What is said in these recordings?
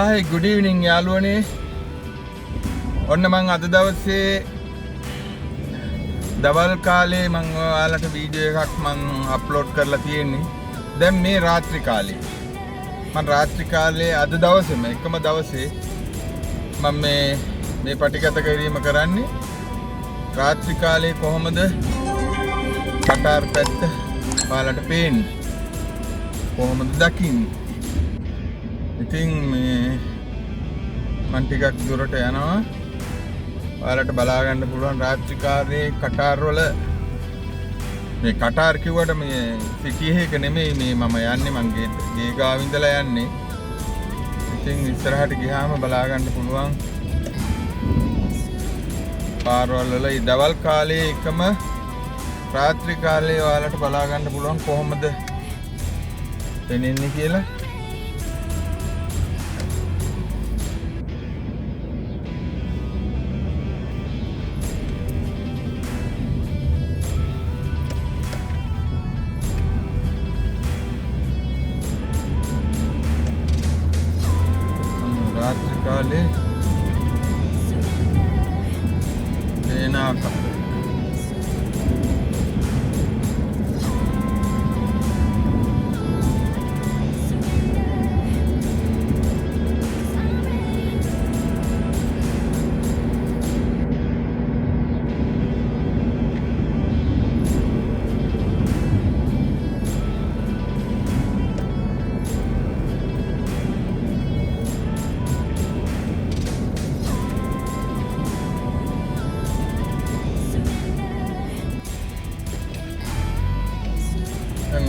Hi, good evening යාළුවනේ. ඔන්න මං අද දවසේ දවල් කාලේ මං ඔයාලට වීඩියෝ එකක් මං අප්ලෝඩ් කරලා තියෙන්නේ. දැන් මේ රාත්‍රී කාලේ. මං රාත්‍රී කාලේ අද දවසේම එකම දවසේ මම මේ පටිගත කිරීම කරන්නේ. රාත්‍රී කාලේ කොහොමද කටාර් පැත්ත ඔයාලට පේන්නේ? කොහොමද දකින්නේ? ඉතින් මම ටිකක් දුරට යනවා. ඔයාලට බලා ගන්න පුළුවන් රාත්‍රී කාලේ කටාර් වල මේ කටාර් කිව්වට මේ සිටි එක නෙමෙයි මේ මම යන්නේ මං ගේ ගාව ඉඳලා යන්නේ. ඉතින් ඉස්සරහට ගියාම බලා ගන්න පුළුවන් පාරවල් වල දවල් කාලේ එකම රාත්‍රී කාලේ ඔයාලට බලා ගන්න පුළුවන් කොහොමද පෙනෙන්නේ කියලා. रात्रि काले सेना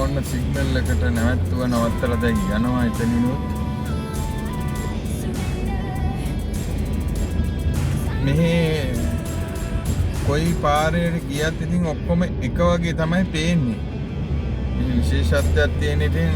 ඔන්න සිග්නල් එකට නැවැත්තුව නවත්තලා දැන් යනවා එතනිනුත්. මෙහි කොයි පාරේට ගියත් ඉතින් ඔක්කොම එක වගේ තමයි පේන්නේ. මේ විශේෂත්වයක් තියෙන ඉතින්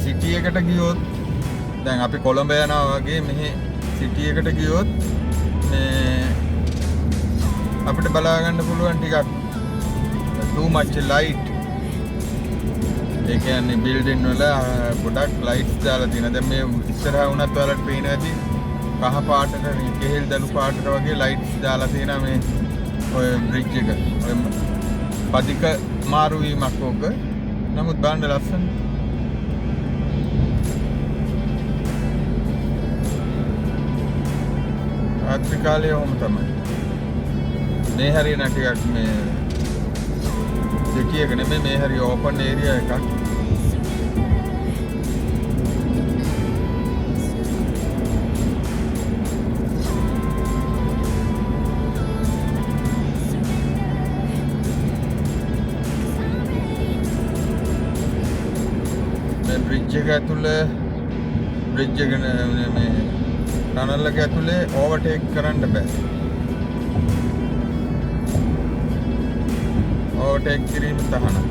සිටි එකට ගියොත් දැන් අපි කොළඹ යනවා වගේ මෙහි සිටි එකට ගියොත් මේ අපිට බලා ගන්න පුළුවන් ටිකක් too much light. ඒ කියන්නේ බිල්ඩින් වල ගොඩක් ලයිට්ස් දාලා තියෙනවා. දැන් මේ ඉස්සරහා වුණත් ඔයාලට පේනවා ඇති කහ පාටට කෙහෙල් දළු පාටට වගේ ලයිට්ස් දාලා තියෙනවා මේ ඔය බ්‍රිජ් එක. ඔය පදික මාරු වීමක් ඕක. නමුත් බලන්න ලස්සන. රාත්‍රී කාලේ වොම තමයි. මේ හරිය නැටියක් මේ සිටි එක නෙමෙයි මේ හරිය ඕපන් ඒරියා එකක්. මේ බ්‍රිජ් එක ඇතුලේ බ්‍රිජ් එක මේ ටනල් එක ඇතුලේ ඕවර්ටේක් කරන්න බෑ. overtake කිරීම තහනම්.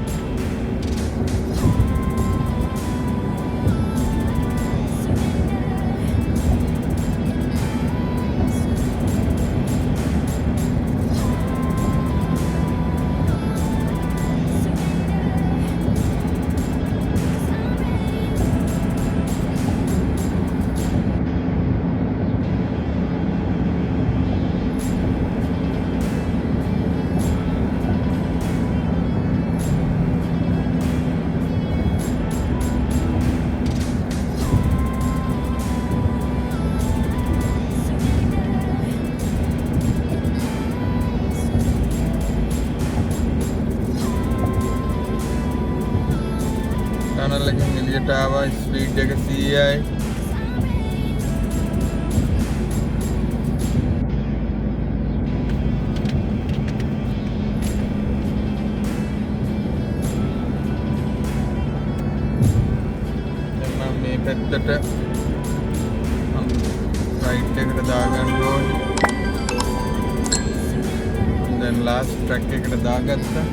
ටනල් එකෙන් එළියට ආවා. ස්පීඩ් එක 100යි. දැන් මම මේ පැත්තට රයිට් එකට දාගන්න ඕනේ. දැන් ලාස්ට් ට්‍රැක් එකට දාගත්තා.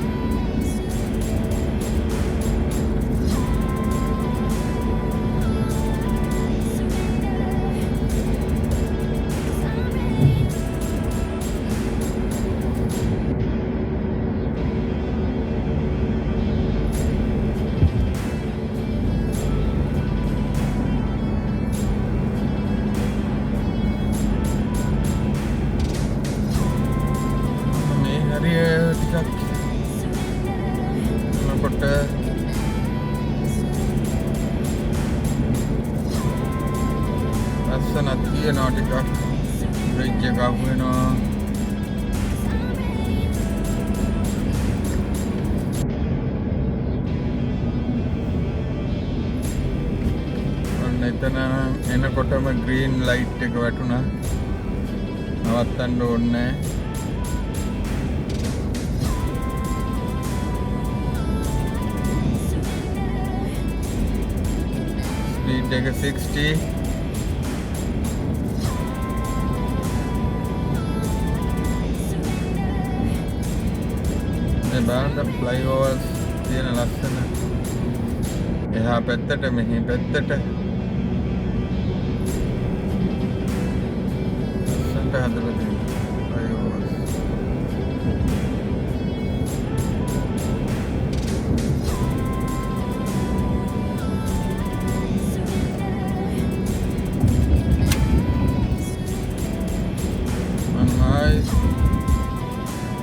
තියෙනවා ටිකක්. බ්‍රිජ් එක අහු වෙනවා. එතන එනකොටම ග්‍රීන් ලයිට් එක වැටුණා. නවත්තන්න ඕනේ. ස්පීඩ් එක 60. මේ බලන්න ෆ්ලයි ඕවර්ස් තියෙන ලස්සන. එහා පැත්තට මෙහි පැත්තට හදලා තියෙනවා.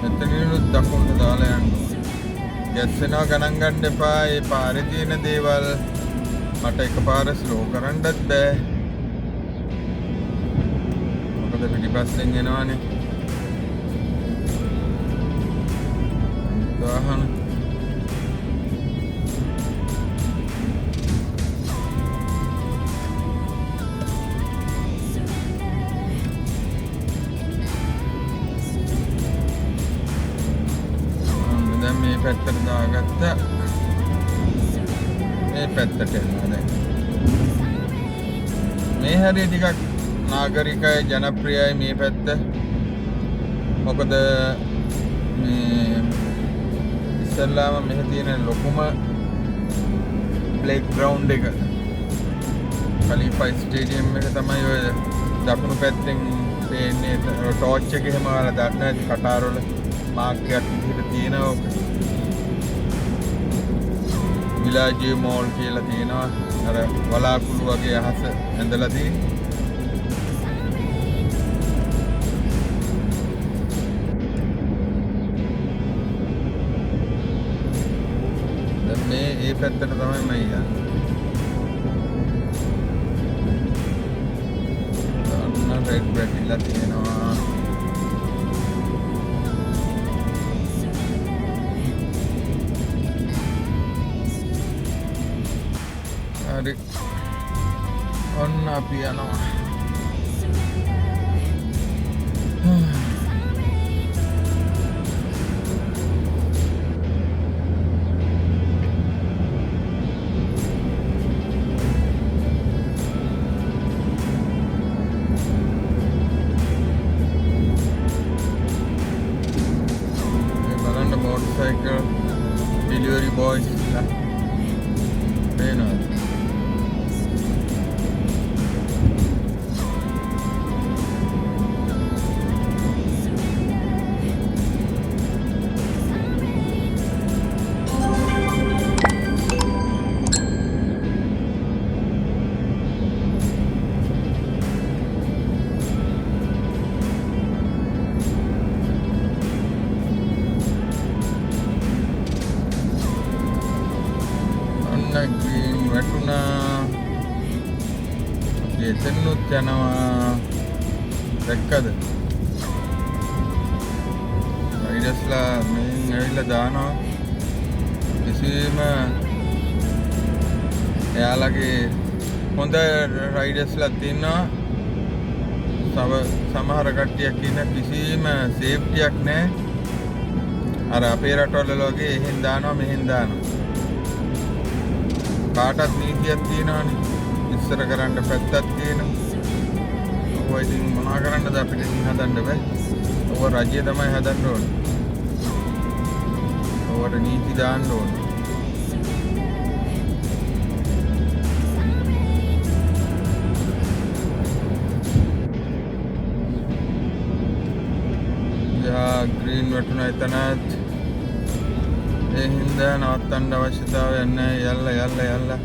එතනිනුත් දකුණට දාලා යන්න. ගැස්සෙනවා ගණන් ගන්න එපා. ඒ පාරේ තියෙන දේවල් මට එකපාර ස්ලෝ කරන්නත් බෑ. මොකද පිටිපස්සෙන් එනවානේ. දාහන මේ පැත්තට දාගත්තා. මේ පැත්තට එනවා දැන්. මේ හැරේ ටිකක් නාගරිකයි ජනප්‍රියයි මේ පැත්ත. මොකද මේ ඉස්සල්ලාම මෙහි තියෙන ලොකුම ප්ලේ ග්‍රවුන්ඩ් එක ඛලීෆා ස්ටේඩියම් එක තමයි ඔය දකුණු පැත්තෙන් පේන්නේ. ටෝච් එක එහෙම වල දන්න ඇති කටාර වල මාක් එකක් විදිහට තියෙනවා. විලාජේ මෝල් කියලා තියෙනවා. අර වලාකුළු වගේ අහස ඇඳලා තියෙන්නේ. දැන් මේ පැත්තට තමයි මම යන්නේ. අන්න රෙඩ් වැටිලා තියෙනවා. හරි. ඔන්න අපි යනවා. බලන්න motorcycle delivery boys ලා පේනවා. ග්‍රීන් වැටුණා. එතනුත් යනවා. දැක්කද? රයිඩර්ස්ලා මෙන් ඇවිල්ලා දානවා. කිසිම එයාලගේ හොඳ රයිඩර්ස්ලා තියෙනවා. සමහර කට්ටියක් ඉන්න කිසිම සේෆ්ටියක් නැහැ. අර අපේ රටවල වගේ එහෙන් දානවා මෙහෙන් දානවා. කාටත් නීතියක් තියෙනවානේ. ඉස්සර කරන්න පැත්තක් තියෙනවා. ඔය ඉතින් මොනවා කරන්නද අපිට ඉතින් හදන්න බෑ. ඔව රජය තමයි හදන්න ඕනේ. ඔවට නීති දාන්න ඕනේ. යා ග්‍රීන් වැටුණා එතනත්. ඒ හින්දා නවත්තන්න අවශ්‍යතාවයක් නැහැ. යල්ලා.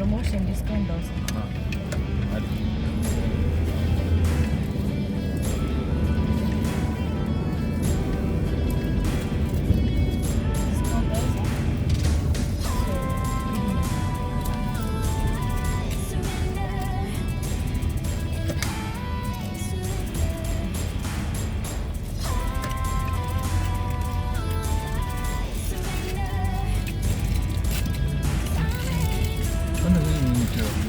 promotion discount also. ආ. හරි. Discount also. මොන විදිහට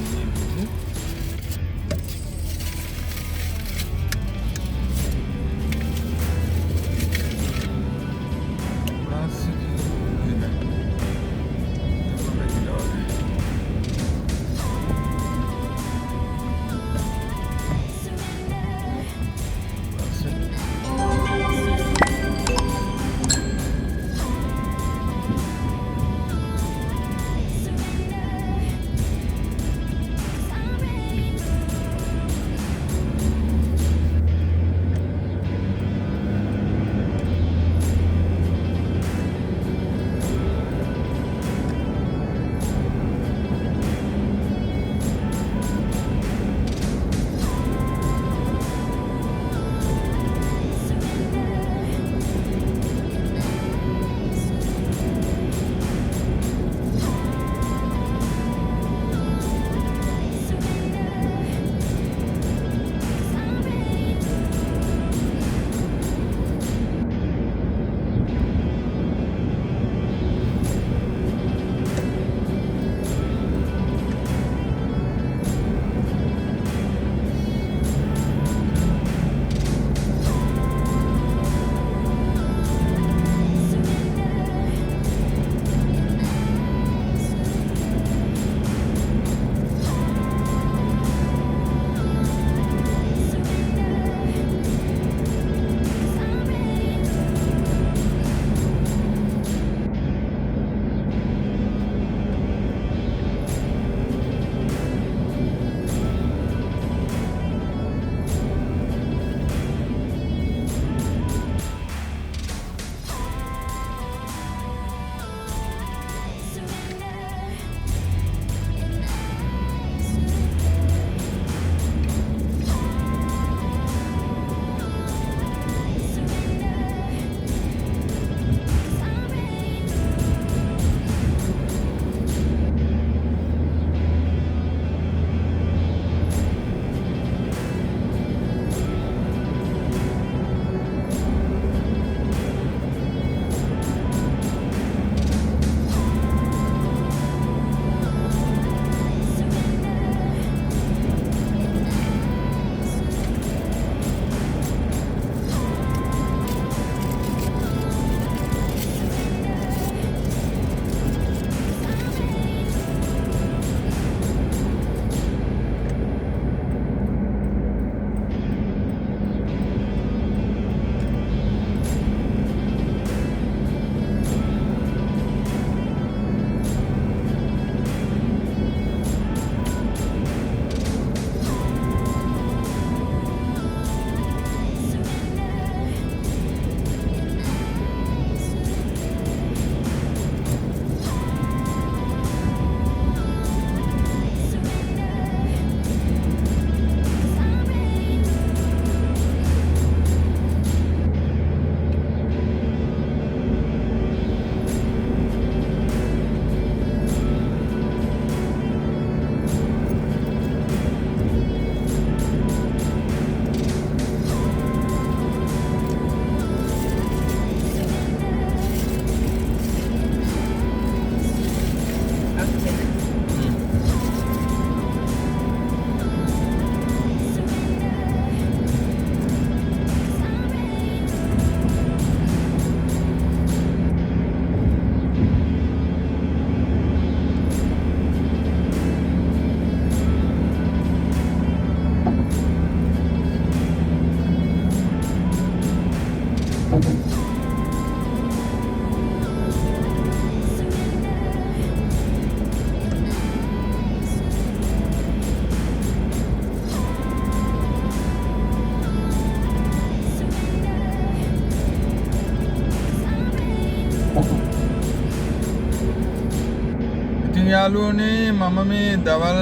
යාළුවනේ මම මේ දවල්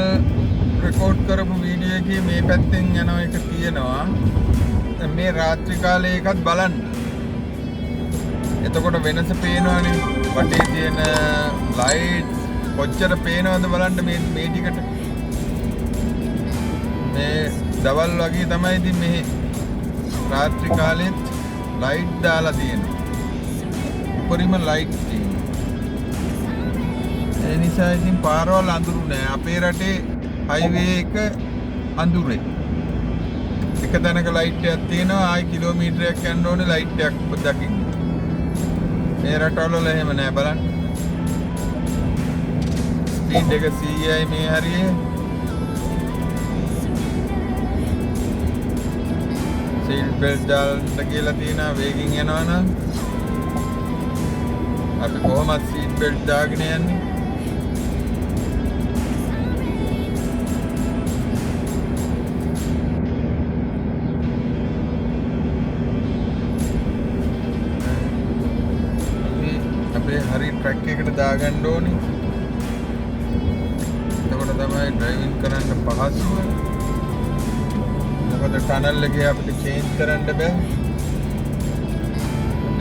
රෙකෝඩ් කරපු වීඩියෝ එකේ මේ පැත්තෙන් යන එක තියෙනවා. දැන් මේ රාත්‍රී කාලේ එකත් බලන්න. එතකොට වෙනස පේනවනේ. වටේ තියෙන ලයිට්ස් කොච්චර පේනවද බලන්න මේ ටිකට. මේ දවල් වගේ තමයි ඉතින් මේ රාත්‍රී කාලෙත් ලයිට් දාලා තියෙනවා. උඩරිම ලයිට් තියෙනවා. ඒ නිසා ඉතින් පාරවල් අඳුරු නෑ. අපේ රටේ හයිවේ එක අඳුරේ. එක තැනක ලයිට් එකක් තියෙනවා. ආයි කිලෝමීටරයක් යන්න ඕනේ ලයිට් එකක් දකින්න. මේ රටවල වල එහෙම නෑ බලන්න. ස්පීඩ් එක 100යි මේ හරියේ. සීට් බෙල්ට් දාන්න කියලා තියෙනවා වේගින් යනවා නම්. අපි කොහොමද සීට් බෙල්ට් දාගෙන යන්නේ? අපේ හරි ට්‍රැක් එකට දාගන්න ඕනේ. එතකොට තමයි ඩ්‍රයිවිං කරන්න පහසුව. මොකද ටනල් එකේ අපිට චේන්ජ් කරන්න බෑ.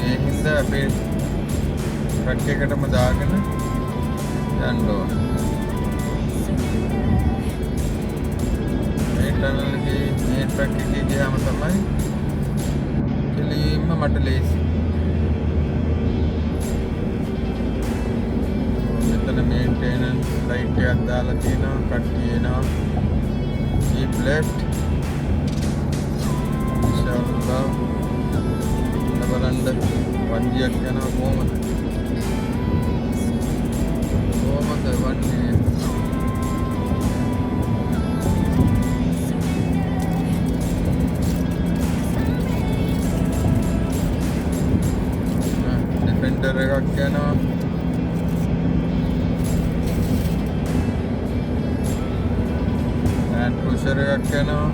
ඒ හින්දා අපේ ට්‍රක් එකටම දාගෙන යන්න ඕනේ. මේ ටනල් එකේ මේ ට්‍රක් එකේ ගියාම තමයි කෙලින්ම මට ලේසි. මෙතන මේන්ටෙනන්ස් ලයිට් එකක් දාලා තියෙනවා. කට්ටිය එනවා. keep left ඉන්ෂාල්ලා. බලන්න වන්දියක් යනවා කොහමද? කොහමද වන්නේ? ඩිෆෙන්ඩර් එකක් යනවා. ලෑන්ඩ් ක්‍රූසර් එකක් යනවා.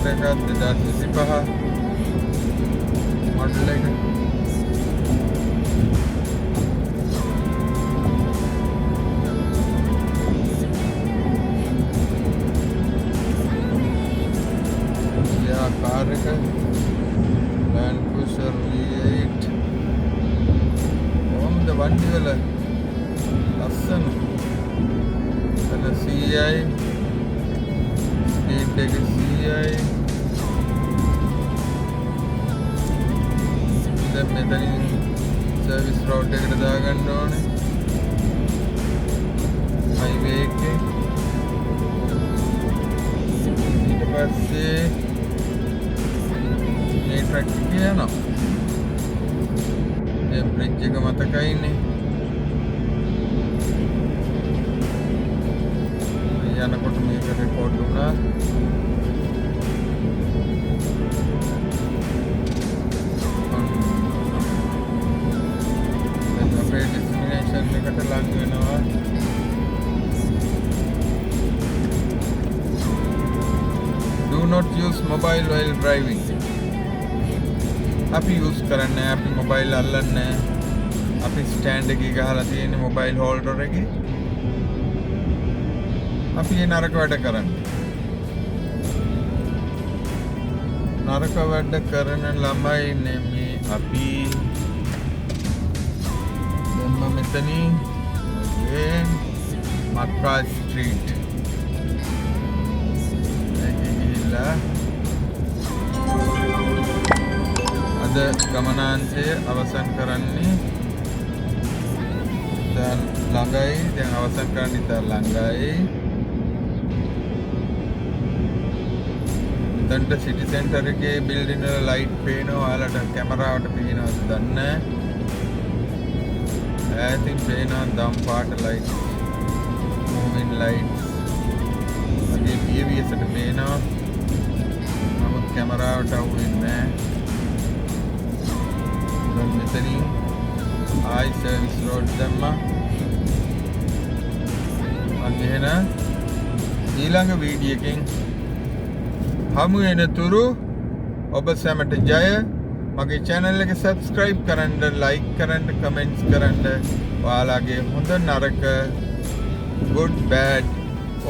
එකක් 2025 මොඩල් එක. යා කාර් එක ලෑන්ඩ් ක්‍රූසර් V8. කොහොමද වන්දි වල ලස්සන. එතන CI ස්පීඩ් එක දැන් මෙතනින් සර්විස් රෝඩ් එකට දාගන්න ඕනේ. හයිවේ එකේ. ඊට පස්සේ මේ ට්‍රක් එක යනවා. දැන් බ්‍රිජ් එක මතකයිනේ. යනකොට මේක රෙකෝඩ් වුණා. destination එකට ලඟ වෙනවා. Do not use mobile while driving. අපි use කරන්නේ අපි මොබයිල් අල්ලන්නේ. අපි ස්ටෑන්ඩ් එකේ ගහලා තියෙන මොබයිල් හෝල්ඩර් එකේ. අපි ඒ නරක වැඩ කරන්නේ. නරක වැඩ කරන ළමයි නෙමේ අපි. මෙතනින් මක්කා ස්ට්‍රීට් ගිහිල්ලා අද ගමනාන්තය අවසන් කරන්නේ. දැන් ළඟයි. දැන් අවසන් කරන්න ඉතින් ළඟයි. දැන්ට සිටි සෙන්ටර් එකේ බිල්ඩින් වල ලයිට් පේනවා. ඔයාලට කැමරාවට පේනවද දන්නේ නැහැ. I think playing dam part lights, moving lights. Again, PVS at playing off. I'm a camera out in there. Then measuring. I service road them. Again, ඊළඟ වීඩියෝ එකෙන් හමු වෙන තුරු ඔබ සැමට ජය. මගේ channel එක subscribe කරන්න, like කරන්න, comments කරන්න. ඔයාලගේ හොඳ නරක good bad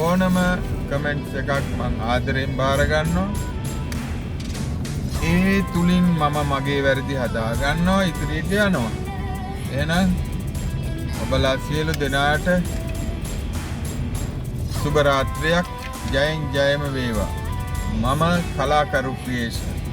ඕනම comments එකක් මම ආදරෙන් බාර ගන්නවා. ඒ තුලින් මම මගේ වැරදි හදා ගන්නවා, ඉදිරියට යනවා. එහෙනම් ඔබලා සියලු දෙනාට සුබ රාත්‍රියක්. ජයෙන් ජයම වේවා. මම කලාකරු ක්‍රියේෂන්